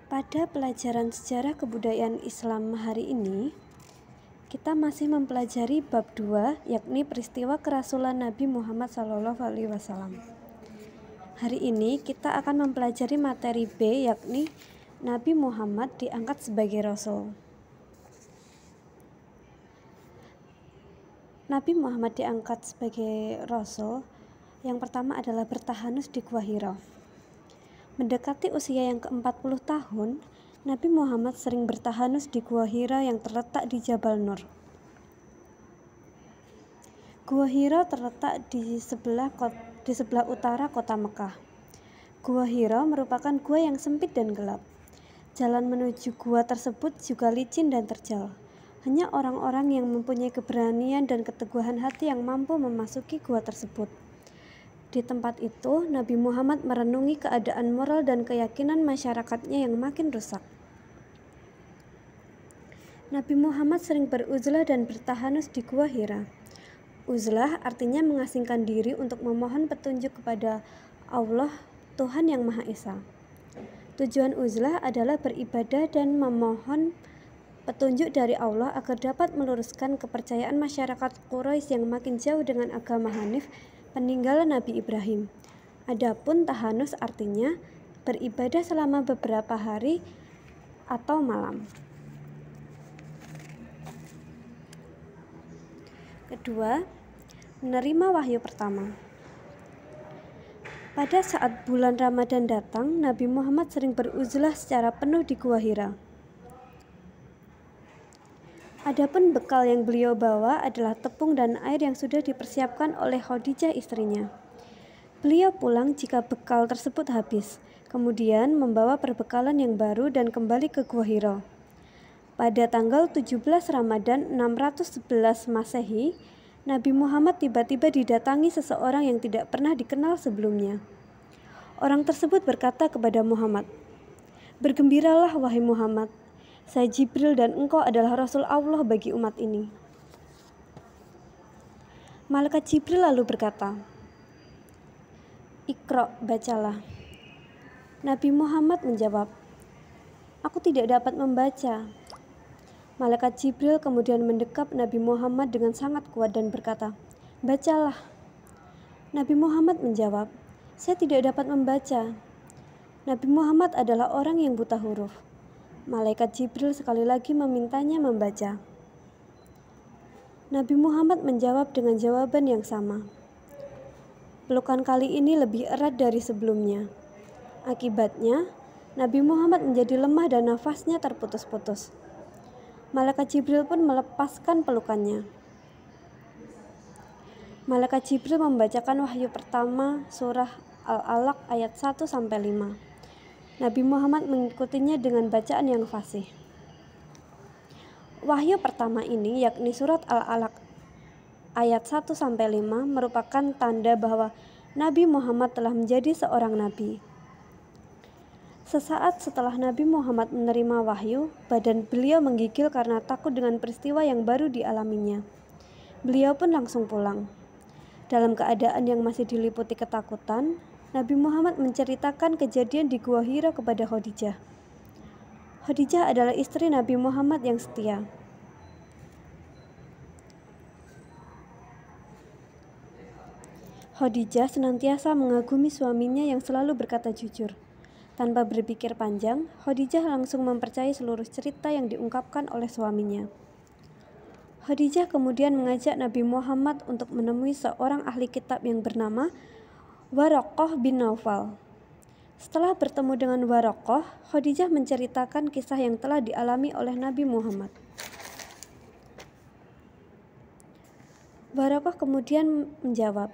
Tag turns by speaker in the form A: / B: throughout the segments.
A: Pada pelajaran sejarah kebudayaan Islam hari ini, kita masih mempelajari bab 2, yakni peristiwa kerasulan Nabi Muhammad SAW. Hari ini kita akan mempelajari materi B, yakni Nabi Muhammad diangkat sebagai Rasul. Nabi Muhammad diangkat sebagai Rasul, yang pertama adalah bertahanus di Gua Hira. Mendekati usia yang ke-40 tahun, Nabi Muhammad sering bertahanus di Gua Hira yang terletak di Jabal Nur. Gua Hira terletak di sebelah utara kota Mekah. Gua Hira merupakan gua yang sempit dan gelap. Jalan menuju gua tersebut juga licin dan terjal. Hanya orang-orang yang mempunyai keberanian dan keteguhan hati yang mampu memasuki gua tersebut. Di tempat itu, Nabi Muhammad merenungi keadaan moral dan keyakinan masyarakatnya yang makin rusak. Nabi Muhammad sering beruzlah dan bertahanus di Gua Hira. Uzlah artinya mengasingkan diri untuk memohon petunjuk kepada Allah, Tuhan yang Maha Esa. Tujuan uzlah adalah beribadah dan memohon petunjuk dari Allah agar dapat meluruskan kepercayaan masyarakat Quraisy yang makin jauh dengan agama Hanif peninggalan Nabi Ibrahim. Adapun tahanus artinya beribadah selama beberapa hari atau malam. Kedua, menerima wahyu pertama. Pada saat bulan Ramadan datang, Nabi Muhammad sering beruzlah secara penuh di Gua Hira. Adapun bekal yang beliau bawa adalah tepung dan air yang sudah dipersiapkan oleh Khadijah istrinya. Beliau pulang jika bekal tersebut habis, kemudian membawa perbekalan yang baru dan kembali ke Gua Hira. Pada tanggal 17 Ramadan 611 Masehi, Nabi Muhammad tiba-tiba didatangi seseorang yang tidak pernah dikenal sebelumnya. Orang tersebut berkata kepada Muhammad, "Bergembiralah wahai Muhammad, saya Jibril dan engkau adalah Rasul Allah bagi umat ini." Malaikat Jibril lalu berkata, "Iqra, bacalah." Nabi Muhammad menjawab, "Aku tidak dapat membaca." Malaikat Jibril kemudian mendekap Nabi Muhammad dengan sangat kuat dan berkata, "Bacalah." Nabi Muhammad menjawab, "Saya tidak dapat membaca." Nabi Muhammad adalah orang yang buta huruf. Malaikat Jibril sekali lagi memintanya membaca. Nabi Muhammad menjawab dengan jawaban yang sama. Pelukan kali ini lebih erat dari sebelumnya. Akibatnya, Nabi Muhammad menjadi lemah dan nafasnya terputus-putus. Malaikat Jibril pun melepaskan pelukannya. Malaikat Jibril membacakan wahyu pertama surah Al-Alaq ayat 1-5. Nabi Muhammad mengikutinya dengan bacaan yang fasih. Wahyu pertama ini, yakni surat Al-Alaq ayat 1-5, merupakan tanda bahwa Nabi Muhammad telah menjadi seorang nabi. Sesaat setelah Nabi Muhammad menerima wahyu, badan beliau menggigil karena takut dengan peristiwa yang baru dialaminya. Beliau pun langsung pulang. Dalam keadaan yang masih diliputi ketakutan, Nabi Muhammad menceritakan kejadian di Gua Hira kepada Khadijah. Khadijah adalah istri Nabi Muhammad yang setia. Khadijah senantiasa mengagumi suaminya yang selalu berkata jujur. Tanpa berpikir panjang, Khadijah langsung mempercayai seluruh cerita yang diungkapkan oleh suaminya. Khadijah kemudian mengajak Nabi Muhammad untuk menemui seorang ahli kitab yang bernama Waraqah bin Naufal. Setelah bertemu dengan Waraqah, Khadijah menceritakan kisah yang telah dialami oleh Nabi Muhammad. Waraqah kemudian menjawab,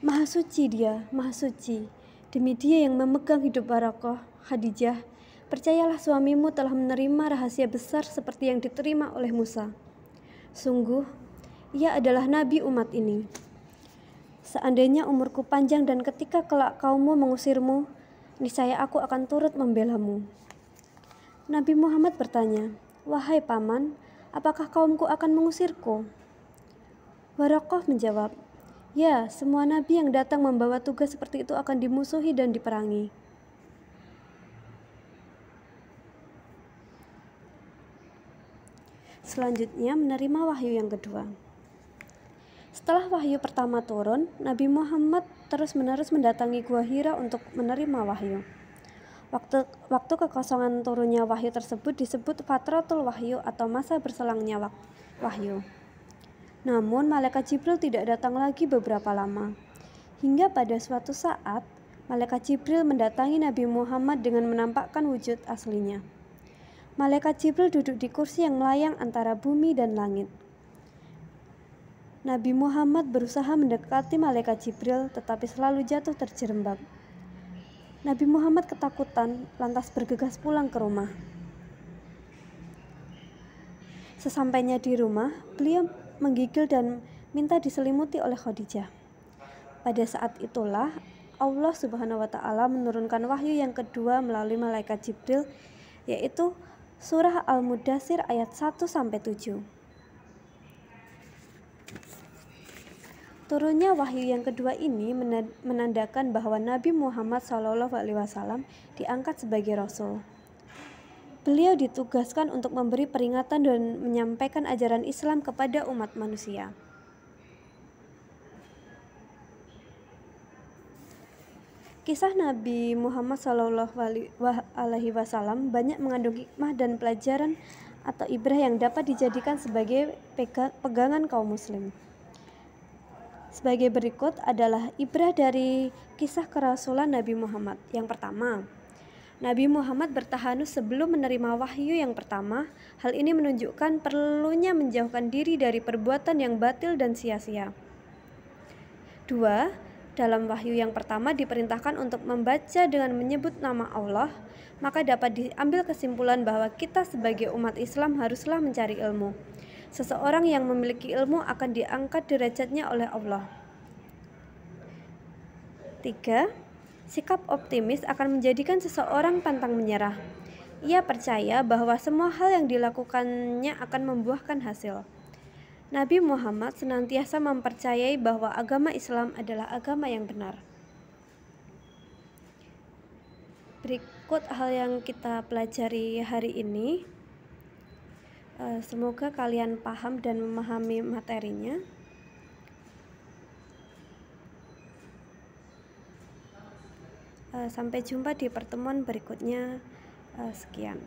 A: "Maha suci dia, maha suci. Demi dia yang memegang hidup Waraqah, Khadijah, percayalah suamimu telah menerima rahasia besar seperti yang diterima oleh Musa. Sungguh, ia adalah nabi umat ini. Seandainya umurku panjang dan ketika kelak kaummu mengusirmu, niscaya aku akan turut membelamu." Nabi Muhammad bertanya, "Wahai paman, apakah kaumku akan mengusirku?" Waraqah menjawab, "Ya, semua nabi yang datang membawa tugas seperti itu akan dimusuhi dan diperangi." Selanjutnya menerima wahyu yang kedua. Setelah wahyu pertama turun, Nabi Muhammad terus-menerus mendatangi Gua Hira untuk menerima wahyu. Waktu kekosongan turunnya wahyu tersebut disebut fatratul wahyu atau masa berselangnya wahyu. Namun malaikat Jibril tidak datang lagi beberapa lama. Hingga pada suatu saat, malaikat Jibril mendatangi Nabi Muhammad dengan menampakkan wujud aslinya. Malaikat Jibril duduk di kursi yang melayang antara bumi dan langit. Nabi Muhammad berusaha mendekati malaikat Jibril, tetapi selalu jatuh terjerembab. Nabi Muhammad ketakutan, lantas bergegas pulang ke rumah. Sesampainya di rumah, beliau menggigil dan minta diselimuti oleh Khadijah. Pada saat itulah Allah Subhanahu wa Ta'ala menurunkan wahyu yang kedua melalui malaikat Jibril, yaitu surah Al-Mudaththir ayat 1-7. Turunnya wahyu yang kedua ini menandakan bahwa Nabi Muhammad SAW diangkat sebagai Rasul. Beliau ditugaskan untuk memberi peringatan dan menyampaikan ajaran Islam kepada umat manusia. Kisah Nabi Muhammad SAW banyak mengandung hikmah dan pelajaran atau ibrah yang dapat dijadikan sebagai pegangan kaum muslim. Sebagai berikut adalah ibrah dari kisah kerasulan Nabi Muhammad. Yang pertama, Nabi Muhammad bertahanus sebelum menerima wahyu yang pertama. Hal ini menunjukkan perlunya menjauhkan diri dari perbuatan yang batil dan sia-sia. 2. Dalam wahyu yang pertama diperintahkan untuk membaca dengan menyebut nama Allah, maka dapat diambil kesimpulan bahwa kita sebagai umat Islam haruslah mencari ilmu. Seseorang yang memiliki ilmu akan diangkat derajatnya oleh Allah. 3. Sikap optimis akan menjadikan seseorang pantang menyerah. Ia percaya bahwa semua hal yang dilakukannya akan membuahkan hasil. Nabi Muhammad senantiasa mempercayai bahwa agama Islam adalah agama yang benar. Berikut hal yang kita pelajari hari ini. Semoga kalian paham dan memahami materinya. Sampai jumpa di pertemuan berikutnya. Sekian.